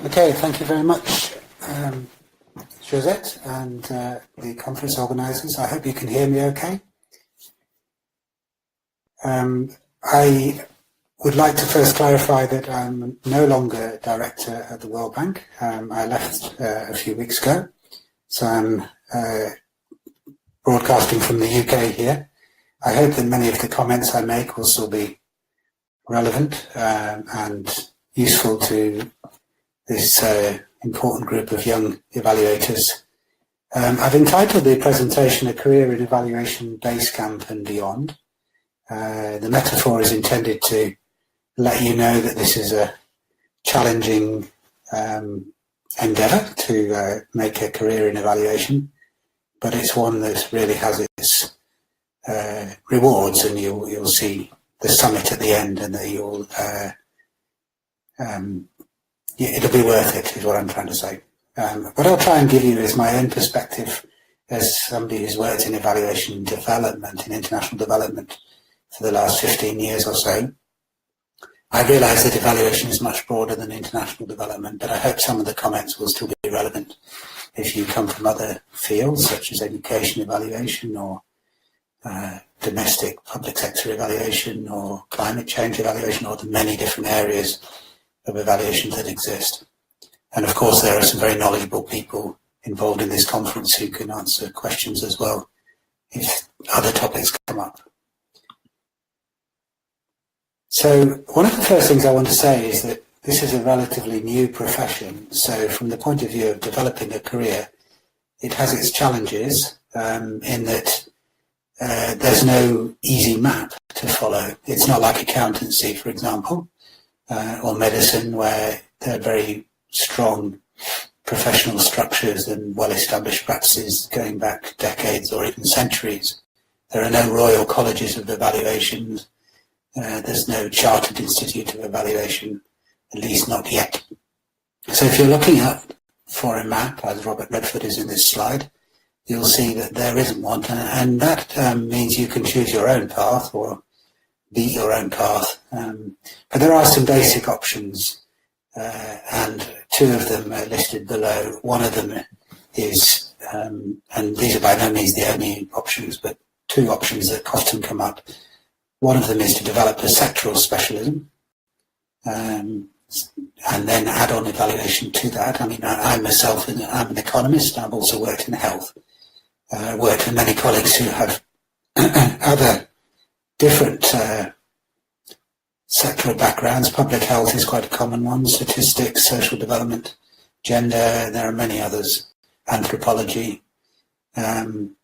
Okay, thank you very much, Josette and the conference organisers. I hope you can hear me okay. I would like to first clarify that I'm no longer director at the World Bank. I left a few weeks ago, so I'm broadcasting from the UK here. I hope that many of the comments I make will still be relevant and useful to this important group of young evaluators. I've entitled the presentation A Career in Evaluation Base Camp and Beyond. The metaphor is intended to let you know that this is a challenging endeavour to make a career in evaluation, but it's one that really has its rewards, and you'll see the summit at the end, and that it'll be worth it, is what I'm trying to say. What I'll try and give you is my own perspective as somebody who's worked in evaluation development, in international development, for the last 15 years or so. I realise that evaluation is much broader than international development, but I hope some of the comments will still be relevant if you come from other fields, such as education evaluation or domestic public sector evaluation or climate change evaluation, or the many different areas of evaluation that exist. And of course, there are some very knowledgeable people involved in this conference who can answer questions as well if other topics come up. So one of the first things I want to say is that this is a relatively new profession. So from the point of view of developing a career, it has its challenges in that there's no easy map to follow. It's not like accountancy, for example, or medicine, where there are very strong professional structures and well-established practices going back decades or even centuries. There are no royal colleges of evaluation. There's no chartered institute of evaluation, at least not yet. So if you're looking for a map, as Robert Redford is in this slide, you'll see that there isn't one, and that means you can choose your own path or beat your own path. But there are some basic options, and two of them are listed below. One of them is, and these are by no means the only options, but two options that often come up. One of them is to develop a sectoral specialism, and then add on evaluation to that. I mean, I myself, I'm an economist. I've also worked in health. Worked with many colleagues who have other different sectoral backgrounds. Public health is quite a common one, statistics, social development, gender, there are many others, anthropology. And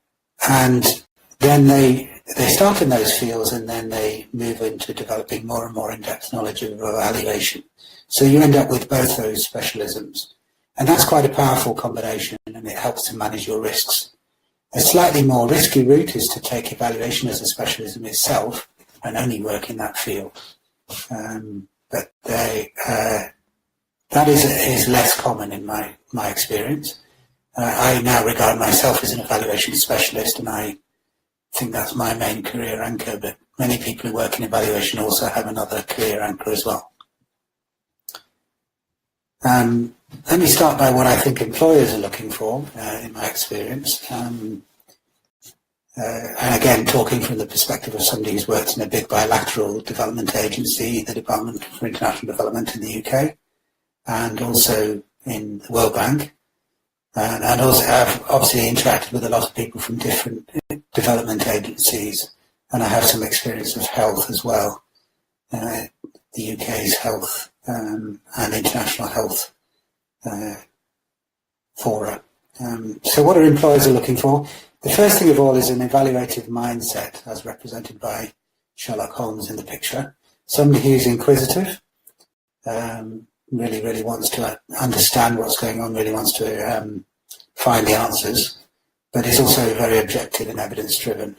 then they start in those fields, and then they move into developing more and more in-depth knowledge of evaluation. So you end up with both those specialisms. And that's quite a powerful combination, and it helps to manage your risks. A slightly more risky route is to take evaluation as a specialism itself and only work in that field. But that is less common in my experience. I now regard myself as an evaluation specialist, and I think that's my main career anchor, but many people who work in evaluation also have another career anchor as well. Let me start by what I think employers are looking for, in my experience. And again, talking from the perspective of somebody who's worked in a big bilateral development agency, the Department for International Development in the UK, and also in the World Bank. And also I've obviously interacted with a lot of people from different development agencies, and I have some experience of health as well, the UK's health and international health fora. So what are employers are looking for? The first thing of all is an evaluative mindset, as represented by Sherlock Holmes in the picture. Somebody who's inquisitive, really wants to understand what's going on, really wants to find the answers, but is also very objective and evidence-driven.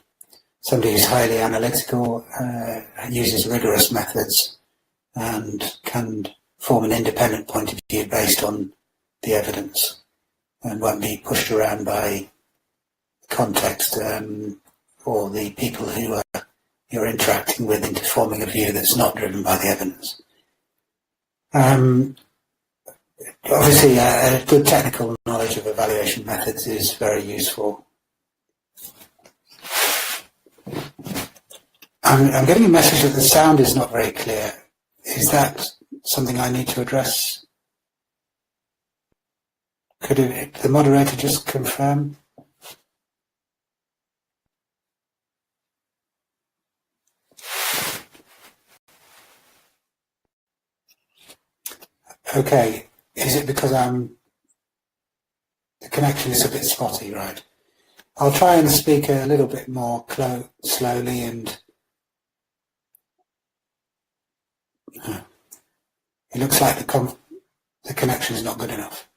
Somebody who's highly analytical, uses rigorous methods, and can form an independent point of view based on the evidence, and won't be pushed around by context or the people who you're interacting with into forming a view that's not driven by the evidence. Obviously, a good technical knowledge of evaluation methods is very useful. I'm getting a message that the sound is not very clear. Is that something I need to address? Could the moderator just confirm? Okay, is it because the connection is a bit spotty, right? I'll try and speak a little bit more slowly, and it looks like the connection is not good enough.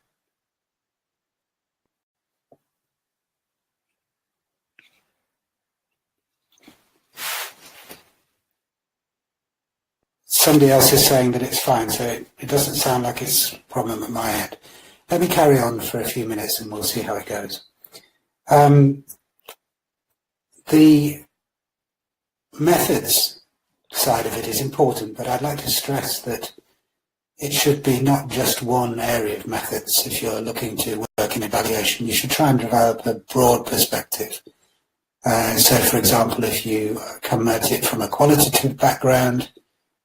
Somebody else is saying that it's fine, so it doesn't sound like it's a problem at my end. Let me carry on for a few minutes and we'll see how it goes. The methods side of it is important, but I'd like to stress that it should be not just one area of methods. If you're looking to work in evaluation, you should try and develop a broad perspective. So, for example, if you come at it from a qualitative background,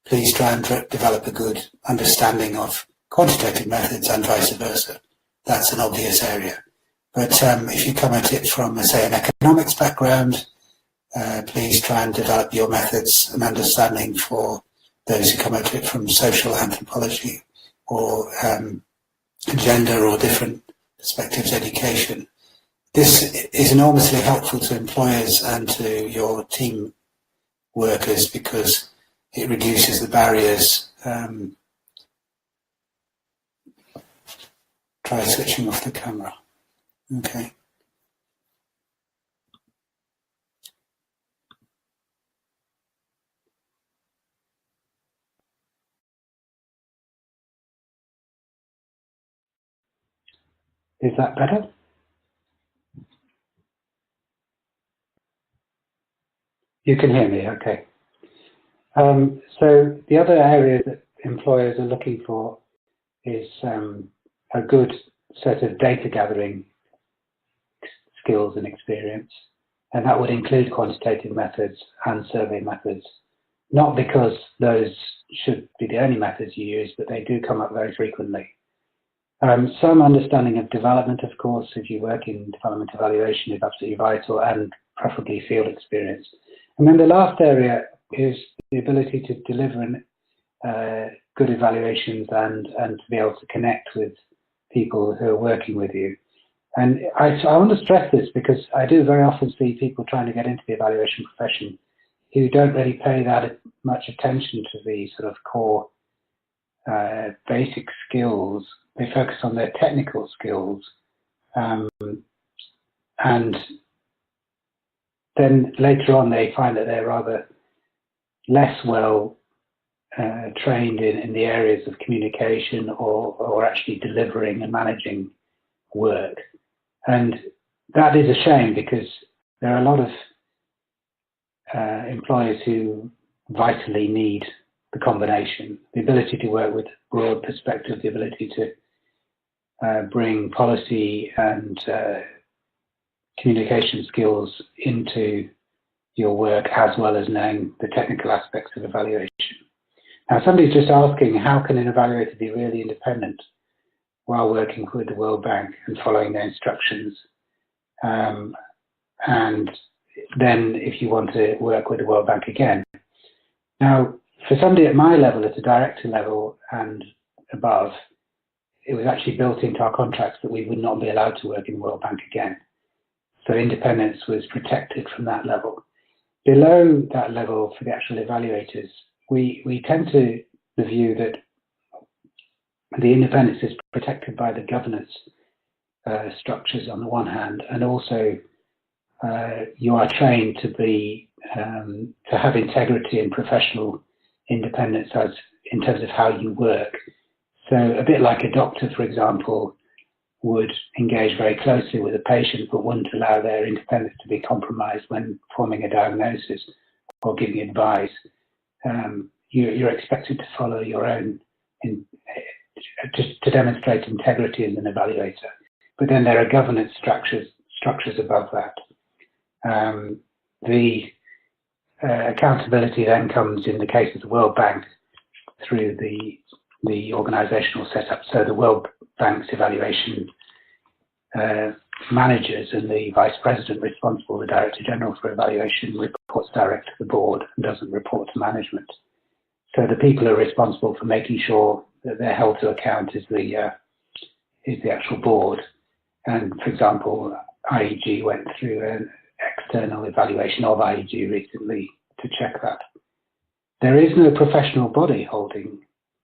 please try and develop a good understanding of quantitative methods and vice versa. That's an obvious area. But if you come at it from, say, an economics background, please try and develop your methods and understanding for those who come at it from social anthropology or gender or different perspectives education. This is enormously helpful to employers and to your team workers because it reduces the barriers. Try switching off the camera. Okay. Is that better? You can hear me, okay. So the other area that employers are looking for is a good set of data gathering skills and experience, and that would include quantitative methods and survey methods. Not because those should be the only methods you use, but they do come up very frequently. Some understanding of development, of course, if you work in development evaluation, is absolutely vital, and preferably field experience. And then the last area is the ability to deliver good evaluations and to be able to connect with people who are working with you. And I want to stress this because I do very often see people trying to get into the evaluation profession who don't really pay that much attention to the sort of core basic skills. They focus on their technical skills, and then later on they find that they're rather less well trained in the areas of communication or actually delivering and managing work. And that is a shame because there are a lot of employers who vitally need the combination, the ability to work with broad perspective, the ability to bring policy and communication skills into your work, as well as knowing the technical aspects of evaluation. Now, somebody's just asking, how can an evaluator be really independent while working with the World Bank and following their instructions? And then if you want to work with the World Bank again. Now, for somebody at my level, at the director level and above, it was actually built into our contracts that we would not be allowed to work in the World Bank again. So independence was protected from that level. Below that level, for the actual evaluators, we tend to the view that the independence is protected by the governance structures on the one hand, and also you are trained to be to have integrity and professional independence as in terms of how you work. So a bit like a doctor, for example, would engage very closely with a patient, but wouldn't allow their independence to be compromised when forming a diagnosis or giving advice. You're expected to follow your own to demonstrate integrity as an evaluator. But then there are governance structures above that. The accountability then comes, in the case of the World Bank, through the organisational setup. So the World Bank's evaluation managers and the Vice President responsible, the Director General for evaluation, reports direct to the board and doesn't report to management. So the people who are responsible for making sure that they're held to account is the actual board. And for example, IEG went through an external evaluation of IEG recently to check that. There is no professional body holding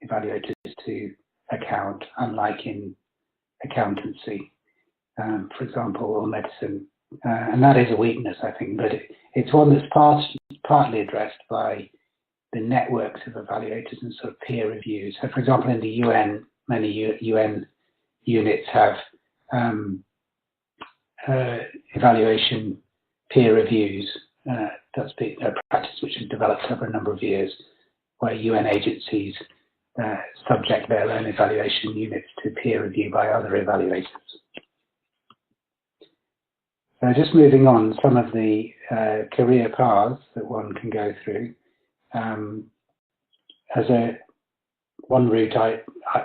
evaluators to account, unlike in accountancy, for example, or medicine. And that is a weakness, I think, but it's one that's partly addressed by the networks of evaluators and sort of peer reviews. So, for example, in the UN, many UN units have evaluation peer reviews. That's been a practice which has developed over a number of years, where UN agencies subject their own evaluation units to peer review by other evaluators. So just moving on, some of the career paths that one can go through. One route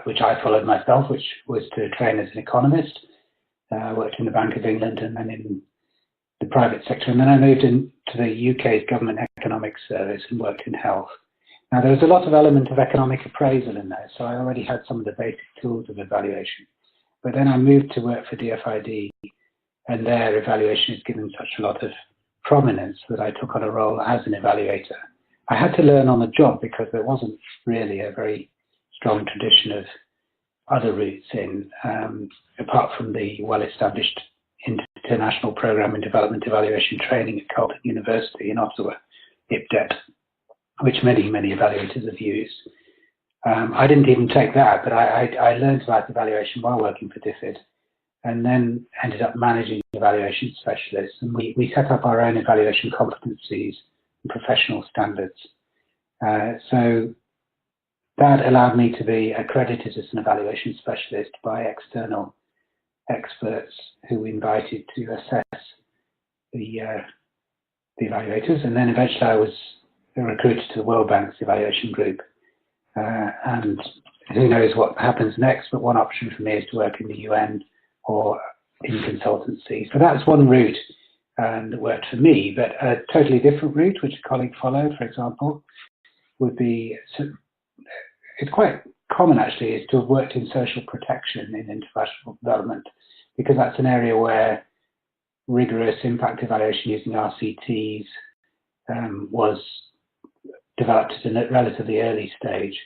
which I followed myself, which was to train as an economist. I worked in the Bank of England and then in the private sector, and then I moved into the UK's Government Economic Service and worked in health. Now there was a lot of element of economic appraisal in there, so I already had some of the basic tools of evaluation. But then I moved to work for DFID, and their evaluation is given such a lot of prominence that I took on a role as an evaluator. I had to learn on the job because there wasn't really a very strong tradition of other routes in, apart from the well-established International Programme in Development Evaluation Training at Carleton University in Ottawa, IPDET, which many evaluators have used. I didn't even take that, but I learned about evaluation while working for DFID, and then ended up managing evaluation specialists. And we set up our own evaluation competencies and professional standards. So that allowed me to be accredited as an evaluation specialist by external experts who we invited to assess the evaluators. And then eventually I was recruited to the World Bank's evaluation group. And who knows what happens next, but one option for me is to work in the UN or in consultancy. So that's one route that worked for me, but a totally different route, which a colleague followed, for example, would be, it's quite common actually, is to have worked in social protection in international development, because that's an area where rigorous impact evaluation using RCTs was developed at a relatively early stage.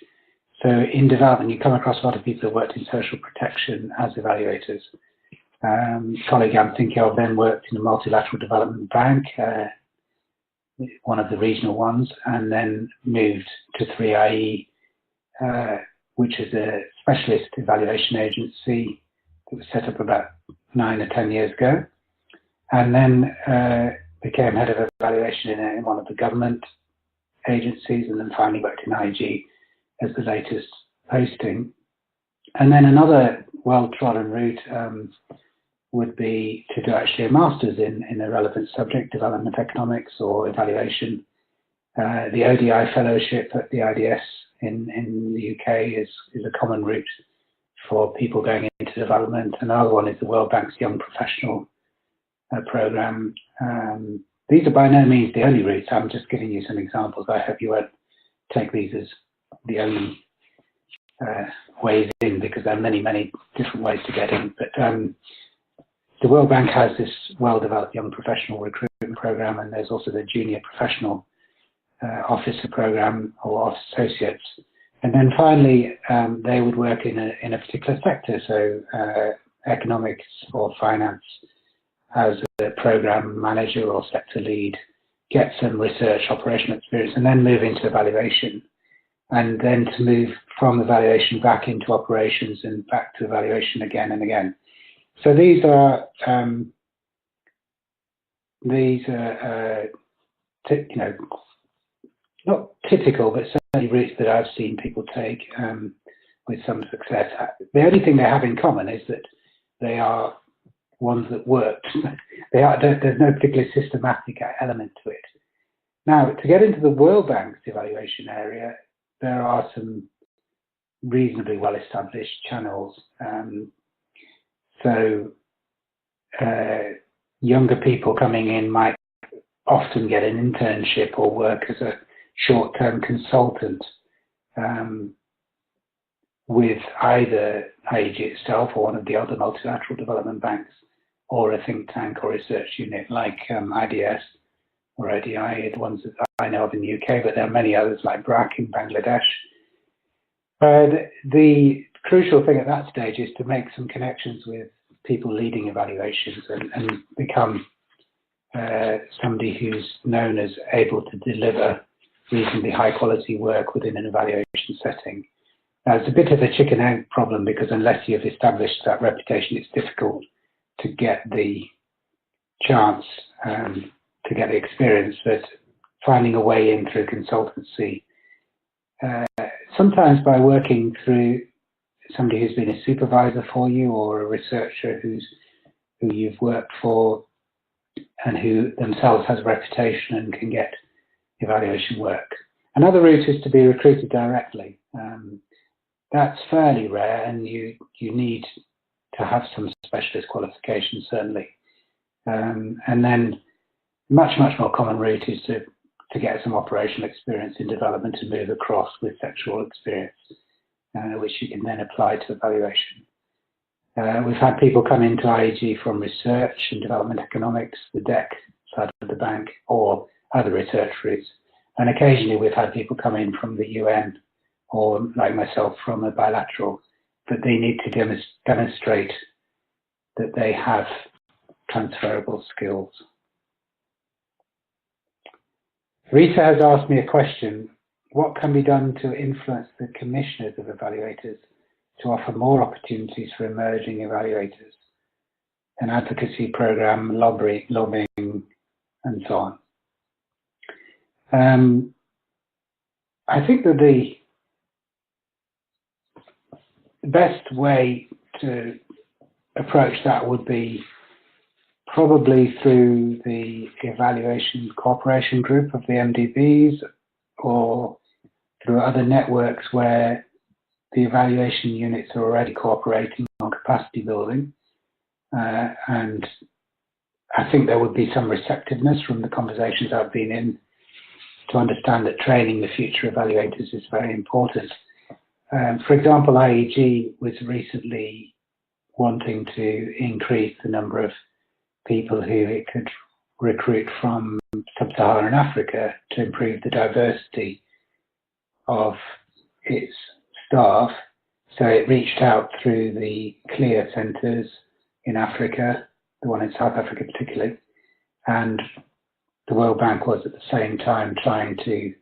So in development, you come across a lot of people who worked in social protection as evaluators. Colleague I'm thinking of then worked in a multilateral development bank, one of the regional ones, and then moved to 3IE, which is a specialist evaluation agency that was set up about 9 or 10 years ago, and then became head of evaluation in one of the government agencies, and then finally worked in IG as the latest posting. And then another well-trodden route would be to do actually a master's in a relevant subject, development economics or evaluation. The ODI fellowship at the IDS in the UK is a common route for people going into development. Another one is the World Bank's Young Professional Programme. These are by no means the only routes. I'm just giving you some examples. I hope you won't take these as the only ways in, because there are many different ways to get in. But the World Bank has this well-developed young professional recruitment program, and there's also the junior professional officer program or office associates. And then finally, they would work in a particular sector, so economics or finance, as a program manager or sector lead, get some research operational experience, and then move into evaluation, and then to move from evaluation back into operations and back to evaluation again and again. So these are not typical, but certainly routes that I've seen people take. with some success. The only thing they have in common is that they are ones that worked. There's no particularly systematic element to it. Now, to get into the World Bank's evaluation area, there are some reasonably well-established channels. Younger people coming in might often get an internship or work as a short-term consultant with either IEG itself or one of the other multilateral development banks, or a think tank or research unit like IDS or ODI, the ones that I know of in the UK, but there are many others like BRAC in Bangladesh. The crucial thing at that stage is to make some connections with people leading evaluations and become somebody who's known as able to deliver reasonably high quality work within an evaluation setting. Now, it's a bit of a chicken egg problem, because unless you've established that reputation, it's difficult to get the chance to get the experience. But finding a way in through consultancy, sometimes by working through somebody who's been a supervisor for you, or a researcher who you've worked for and who themselves has a reputation and can get evaluation work. Another route is to be recruited directly. That's fairly rare, and you need to have some specialist qualifications, certainly. And then much more common route is to get some operational experience in development and move across with sectoral experience, which you can then apply to evaluation. We've had people come into IEG from research and development economics, the DEC side of the bank, or other research routes. And occasionally we've had people come in from the UN, or like myself from a bilateral, but they need to demonstrate that they have transferable skills. Rita has asked me a question: what can be done to influence the commissioners of evaluators to offer more opportunities for emerging evaluators, an advocacy program, lobbying, and so on? I think that the best way to approach that would be probably through the evaluation cooperation group of the MDBs, or through other networks where the evaluation units are already cooperating on capacity building. And I think there would be some receptiveness from the conversations I've been in to understand that training the future evaluators is very important. For example, IEG was recently wanting to increase the number of people who it could recruit from sub-Saharan Africa to improve the diversity of its staff. So it reached out through the CLEAR centres in Africa, the one in South Africa particularly, and the World Bank was at the same time trying to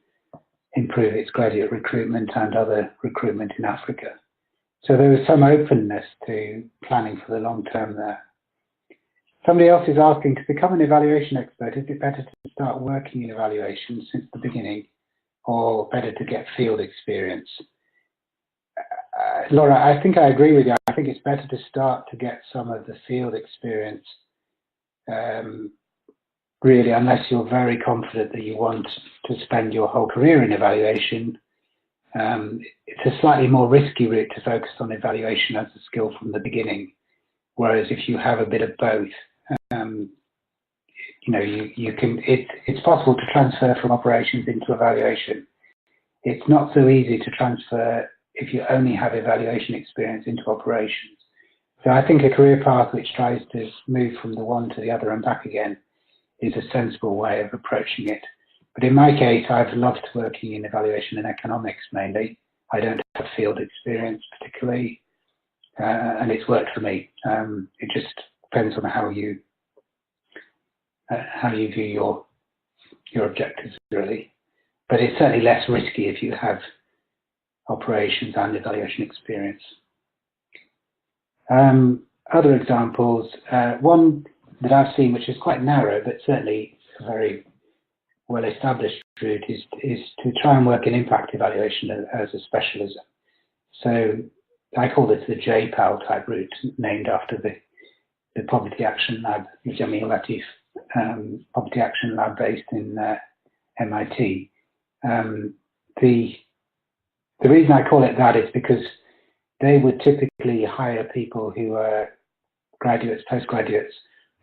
improve its graduate recruitment and other recruitment in Africa. So there was some openness to planning for the long term there. Somebody else is asking, to become an evaluation expert, is it better to start working in evaluation since the beginning, or better to get field experience? Laura, I think I agree with you. I think it's better to start to get some of the field experience, really, unless you're very confident that you want to spend your whole career in evaluation. It's a slightly more risky route to focus on evaluation as a skill from the beginning. Whereas if you have a bit of both, you can. It's possible to transfer from operations into evaluation. It's not so easy to transfer if you only have evaluation experience into operations. So I think a career path which tries to move from the one to the other and back again is a sensible way of approaching it. But in my case, I've loved working in evaluation and economics mainly. I don't have field experience particularly, and it's worked for me. It just depends on how you view your objectives, really. But it's certainly less risky if you have operations and evaluation experience. Other examples, one that I've seen, which is quite narrow, but certainly a very well-established route, is to try and work in impact evaluation as a specialism. So I call this the JPAL type route, named after the Poverty Action Lab, the Jamil Latif Poverty Action Lab based in MIT. The reason I call it that is because they would typically hire people who are graduates, postgraduates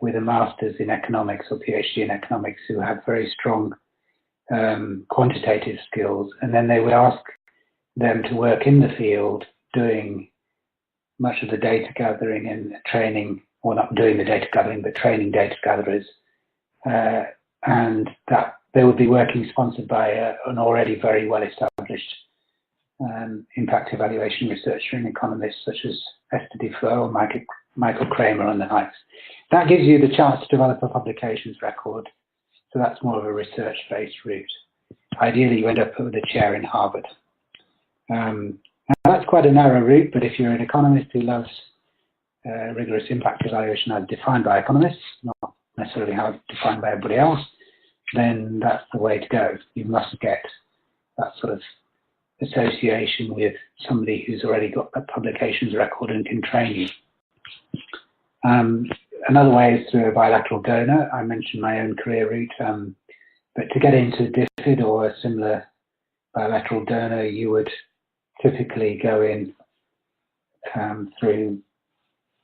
with a master's in economics or PhD in economics who have very strong quantitative skills, and then they would ask them to work in the field doing much of the data gathering and training, or not doing the data gathering, but training data gatherers, and that they would be working sponsored by an already very well-established impact evaluation researcher and economists such as Esther Defoe, Michael Kramer and the likes. That gives you the chance to develop a publications record, so that's more of a research-based route. Ideally, you end up with a chair in Harvard. Now that's quite a narrow route, but if you're an economist who loves rigorous impact evaluation as defined by economists, not necessarily how it's defined by everybody else, then that's the way to go. You must get that sort of association with somebody who's already got a publications record and can train you. Another way is through a bilateral donor. I mentioned my own career route, but to get into DFID or a similar bilateral donor, you would typically go in through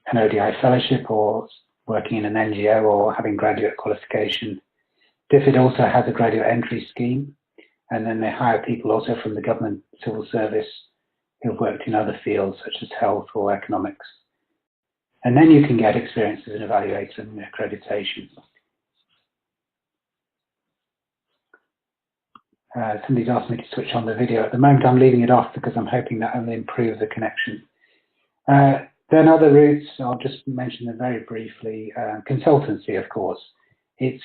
an ODI fellowship or working in an NGO or having graduate qualification. DFID also has a graduate entry scheme, and then they hire people also from the government civil service who've worked in other fields such as health or economics. And then you can get experience as an evaluator and accreditation. Somebody's asked me to switch on the video. At the moment, I'm leaving it off because I'm hoping that will improve the connection. Then other routes, I'll just mention them very briefly. Consultancy, of course. It's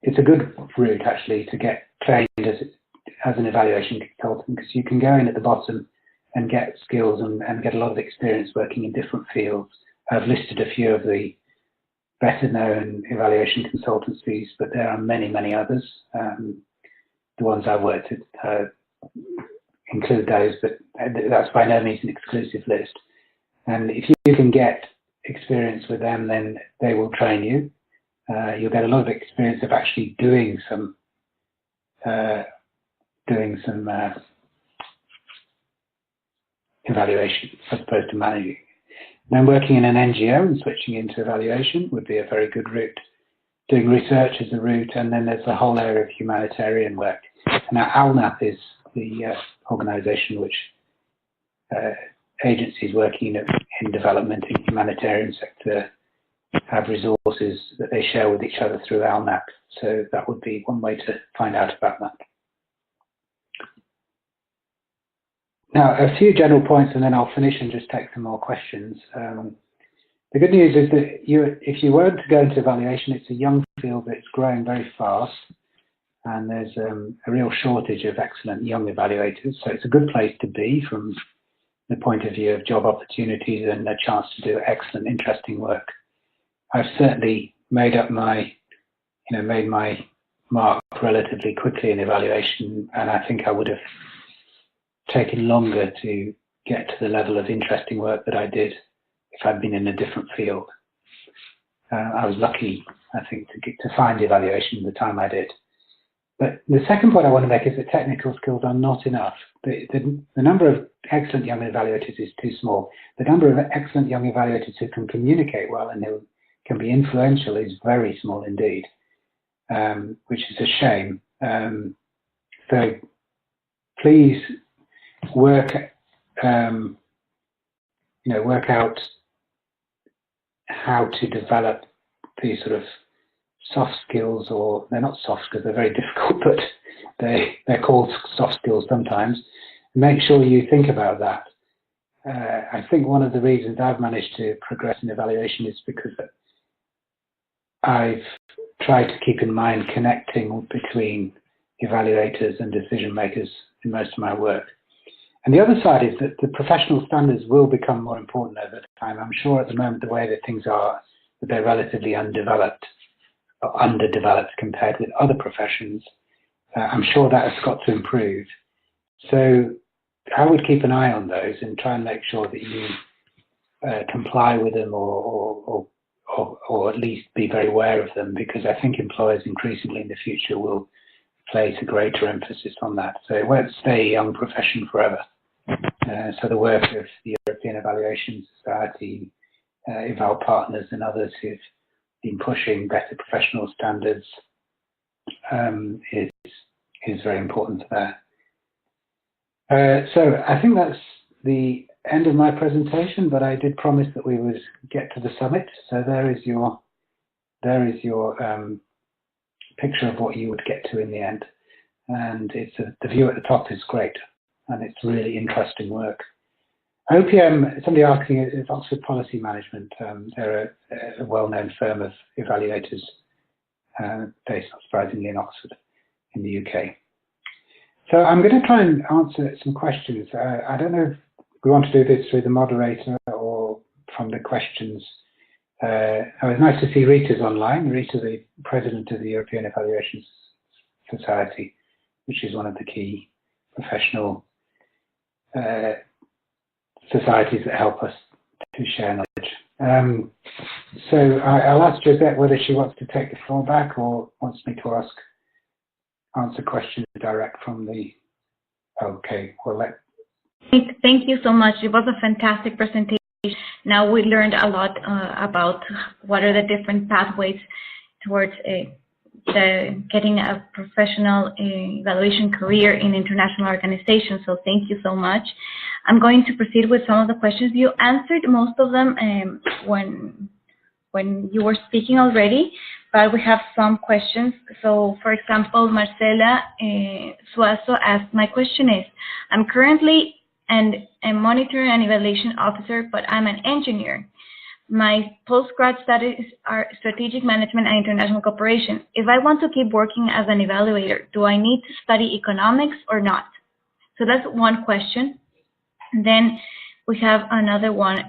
a good route, actually, to get trained as an evaluation consultant, because you can go in at the bottom and get skills and get a lot of experience working in different fields. I've listed a few of the better known evaluation consultancies, but there are many, many others. The ones I've worked with include those, but that's by no means an exclusive list. And if you can get experience with them, then they will train you. You'll get a lot of experience of actually doing some evaluation as opposed to managing. Then working in an NGO and switching into evaluation would be a very good route. Doing research is a route, and then there's the whole area of humanitarian work. Now, ALNAP is the organisation which agencies working in development and humanitarian sector have resources that they share with each other through ALNAP. So that would be one way to find out about that. Now, a few general points, and then I'll finish and just take some more questions. The good news is that if you were to go into evaluation, it's a young field that's growing very fast, and there's a real shortage of excellent young evaluators. So it's a good place to be from the point of view of job opportunities and a chance to do excellent, interesting work. I've certainly made my mark relatively quickly in evaluation, and I think I would have taken longer to get to the level of interesting work that I did if I'd been in a different field. I was lucky, I think, to find evaluation the time I did. But the second point I want to make is that technical skills are not enough. The number of excellent young evaluators is too small. The number of excellent young evaluators who can communicate well and who can be influential is very small indeed, which is a shame. So please work out how to develop these sort of soft skills, or they're not soft because they're very difficult, but they're called soft skills sometimes. Make sure you think about that. I think one of the reasons I've managed to progress in evaluation is because I've tried to keep in mind connecting between evaluators and decision makers in most of my work. And the other side is that the professional standards will become more important over time. I'm sure at the moment, the way that things are, that they're relatively undeveloped or underdeveloped compared with other professions. I'm sure that has got to improve. So would keep an eye on those and try and make sure that you comply with them or at least be very aware of them, because I think employers increasingly in the future will place a greater emphasis on that. So it won't stay a young profession forever. So the work of the European Evaluation Society, Eval Partners and others who've been pushing better professional standards is very important for that. So I think that's the end of my presentation, but I did promise that we would get to the summit. So there is your picture of what you would get to in the end. And it's the view at the top is great, and it's really interesting work. OPM, somebody asking, is Oxford Policy Management. They're a well-known firm of evaluators based, not surprisingly, in Oxford, in the UK. So I'm going to try and answer some questions. I don't know if we want to do this through the moderator or from the questions. It was nice to see Rita's online. Rita, the president of the European Evaluation Society, which is one of the key professional societies that help us to share knowledge. So I'll ask Josette whether she wants to take the floor back or wants me to answer questions direct from the. Okay, well, Thank you so much. It was a fantastic presentation. Now we learned a lot about what are the different pathways towards getting a professional evaluation career in international organizations. So thank you so much. I'm going to proceed with some of the questions. You answered most of them when you were speaking already, but we have some questions. So for example, Marcela Suazo asked, my question is, I'm currently a monitor and evaluation officer, but I'm an engineer. My post-grad studies are strategic management and international cooperation. If I want to keep working as an evaluator, do I need to study economics or not? So that's one question. And then we have another one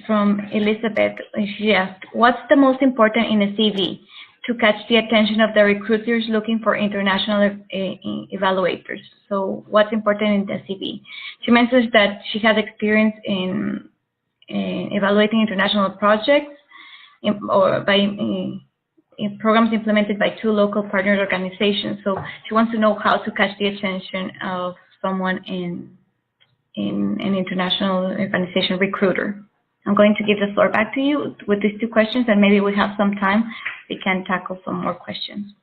from Elizabeth. She asked, what's the most important in a CV to catch the attention of the recruiters looking for international evaluators? So what's important in the CV? She mentions that she has experience in evaluating international projects or by programs implemented by 2 local partner organizations. So she wants to know how to catch the attention of someone in an international organization recruiter. I'm going to give the floor back to you with these 2 questions, and maybe we have some time. We can tackle some more questions.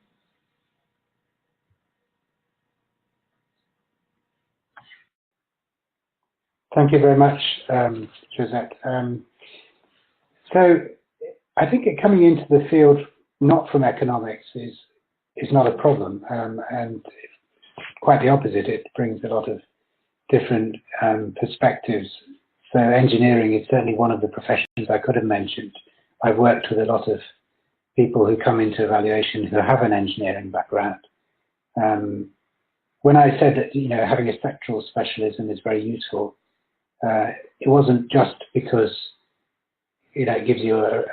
Thank you very much, Josette. So I think coming into the field not from economics is not a problem, and quite the opposite. It brings a lot of different perspectives. So engineering is certainly one of the professions I could have mentioned. I've worked with a lot of people who come into evaluation who have an engineering background. When I said that having a sectoral specialism is very useful, it wasn't just because it gives you a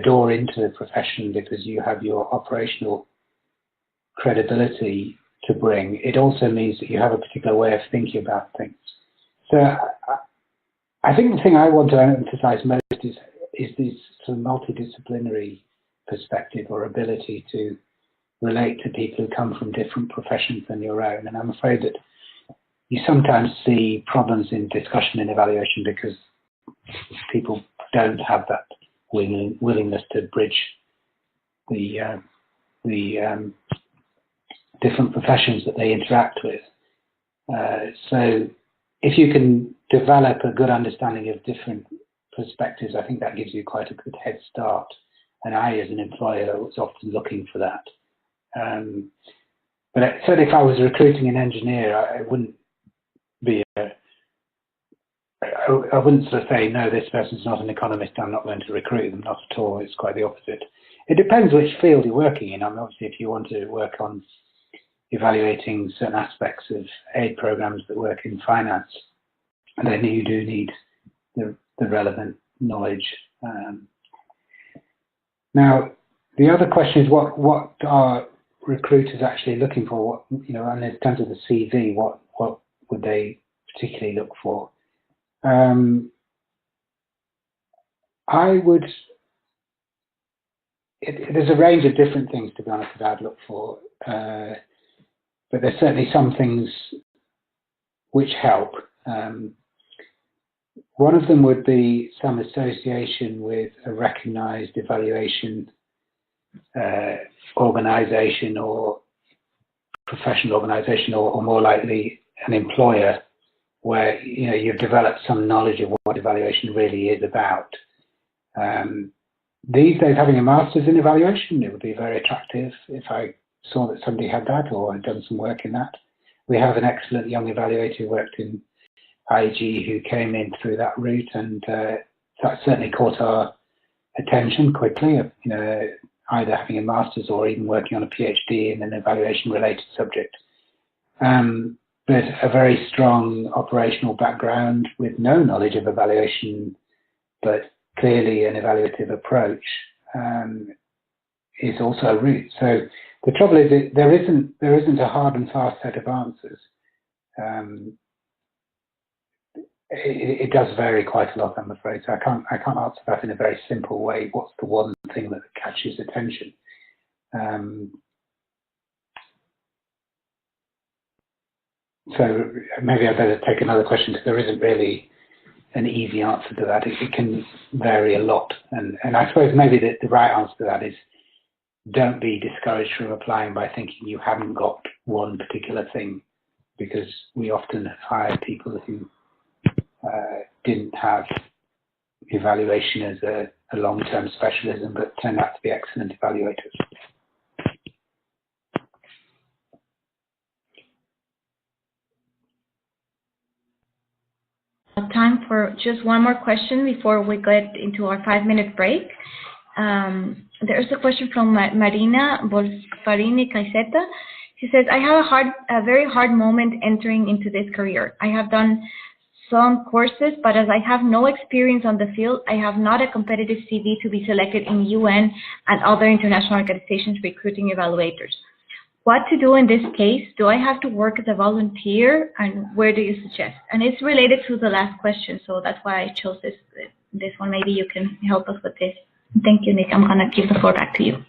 door into the profession because you have your operational credibility to bring. It also means that you have a particular way of thinking about things. So I think the thing I want to emphasize most is this sort of multidisciplinary perspective or ability to relate to people who come from different professions than your own. And I'm afraid that you sometimes see problems in discussion and evaluation because people don't have that willingness to bridge the different professions that they interact with. So if you can develop a good understanding of different perspectives, I think that gives you quite a good head start. And I, as an employer, was often looking for that. But certainly if I was recruiting an engineer, I wouldn't sort of say, no, this person's not an economist, I'm not going to recruit them. Not at all. It's quite the opposite. It depends which field you're working in. I mean, obviously, if you want to work on evaluating certain aspects of aid programs that work in finance, then you do need the relevant knowledge. Now, the other question is what are recruiters actually looking for? What, you know, and in terms of the CV, what would they particularly look for? I would. There's a range of different things, to be honest, that I'd look for, but there's certainly some things which help. One of them would be some association with a recognised evaluation organisation or professional organisation, or more likely an employer, where you've developed some knowledge of what evaluation really is about. These days, having a master's in evaluation, it would be very attractive if I saw that somebody had that or had done some work in that. We have an excellent young evaluator who worked in IG who came in through that route, and that certainly caught our attention quickly, either having a master's or even working on a PhD in an evaluation-related subject. But a very strong operational background with no knowledge of evaluation, but clearly an evaluative approach, is also a route. So the trouble is that there isn't a hard and fast set of answers. It does vary quite a lot, I'm afraid. So I can't answer that in a very simple way. What's the one thing that catches attention? So maybe I better take another question, because there isn't really an easy answer to that. It can vary a lot, and I suppose maybe the right answer to that is, don't be discouraged from applying by thinking you haven't got one particular thing, because we often hire people who didn't have evaluation as a long-term specialism, but turned out to be excellent evaluators. Time for just one more question before we get into our 5-minute break. There's a question from Marina Bolfarini Caiseta. She says, I have a very hard moment entering into this career. I have done some courses, but as I have no experience on the field, I have not a competitive CV to be selected in UN and other international organizations recruiting evaluators. What to do in this case? Do I have to work as a volunteer, and where do you suggest? And it's related to the last question, so that's why I chose this one. Maybe you can help us with this. Thank you, Nick. I'm going to give the floor back to you.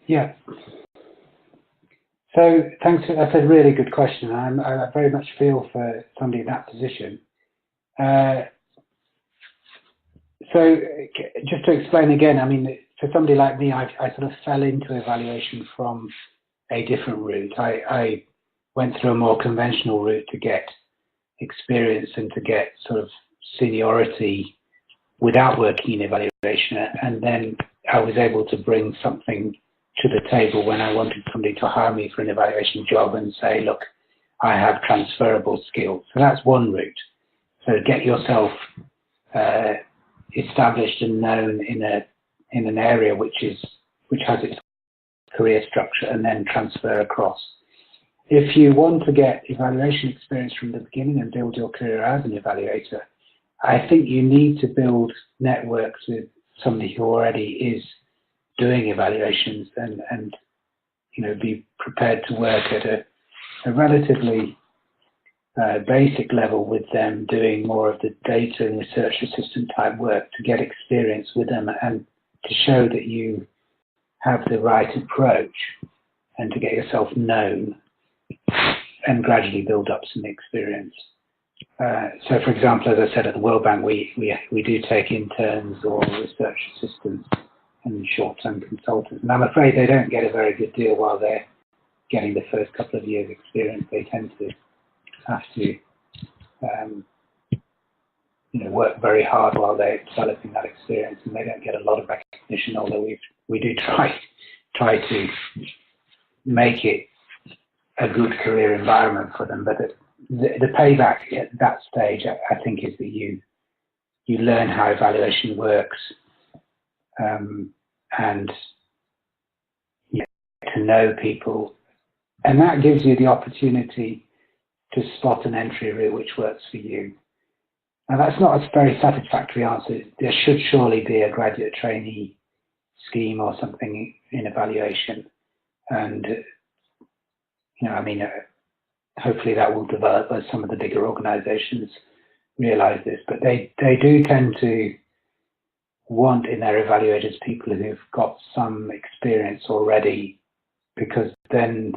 Yeah. So thanks. That's a really good question. I very much feel for somebody in that position. So just to explain again, I mean, for somebody like me, I sort of fell into evaluation from a different route. I went through a more conventional route to get experience and to get sort of seniority without working in evaluation, and then I was able to bring something to the table when I wanted somebody to hire me for an evaluation job and say, look, I have transferable skills. So that's one route. So get yourself established and known in an area which has its career structure, and then transfer across. If you want to get evaluation experience from the beginning and build your career as an evaluator, I think you need to build networks with somebody who already is doing evaluations, and be prepared to work at a relatively basic level with them, doing more of the data and research assistant type work to get experience with them and to show that you have the right approach, and to get yourself known and gradually build up some experience. So, for example, as I said, at the World Bank, we do take interns or research assistants and short-term consultants, and I'm afraid they don't get a very good deal while they're getting the first couple of years' experience. They tend to have to work very hard while they're developing that experience, and they don't get a lot of recognition, although we do try to make it a good career environment for them. But the payback at that stage, I think, is that you learn how evaluation works, and you get to know people, and that gives you the opportunity to spot an entry route which works for you. And that's not a very satisfactory answer. There should surely be a graduate trainee scheme or something in evaluation. And, hopefully that will develop as some of the bigger organizations realize this. But they do tend to want in their evaluators people who've got some experience already, because then,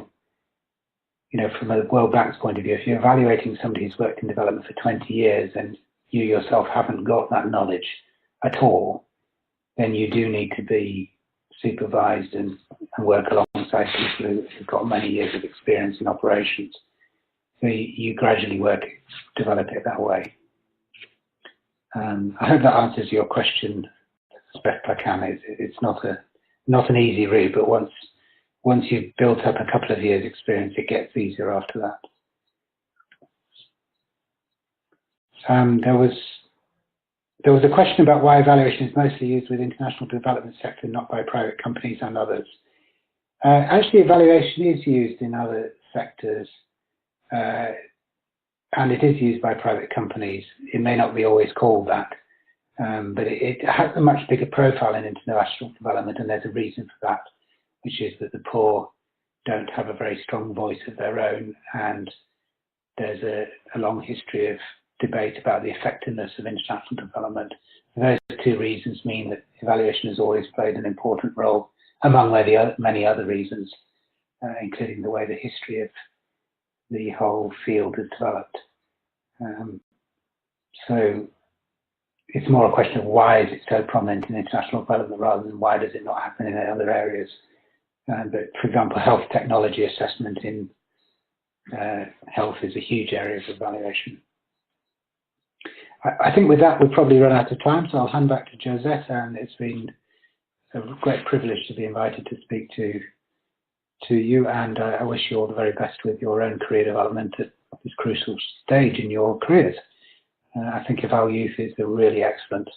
from a World Bank's point of view, if you're evaluating somebody who's worked in development for 20 years and you yourself haven't got that knowledge at all, then you do need to be supervised and work alongside people who've got many years of experience in operations. So you gradually develop it that way. I hope that answers your question as best I can. It's not an easy route, but once you've built up a couple of years' experience, it gets easier after that. There was a question about why evaluation is mostly used with international development sector, not by private companies and others. Actually, evaluation is used in other sectors, and it is used by private companies. It may not be always called that, but it has a much bigger profile in international development, and there's a reason for that, which is that the poor don't have a very strong voice of their own, and there's a long history of debate about the effectiveness of international development. Those two reasons mean that evaluation has always played an important role, among many other reasons, including the way the history of the whole field has developed. So it's more a question of why is it so prominent in international development rather than why does it not happen in other areas. But for example, health technology assessment in health is a huge area of evaluation. I think with that we've probably run out of time, so I'll hand back to Josette, and it's been a great privilege to be invited to speak to you, and I wish you all the very best with your own career development at this crucial stage in your careers. I think Evaluator is a really excellent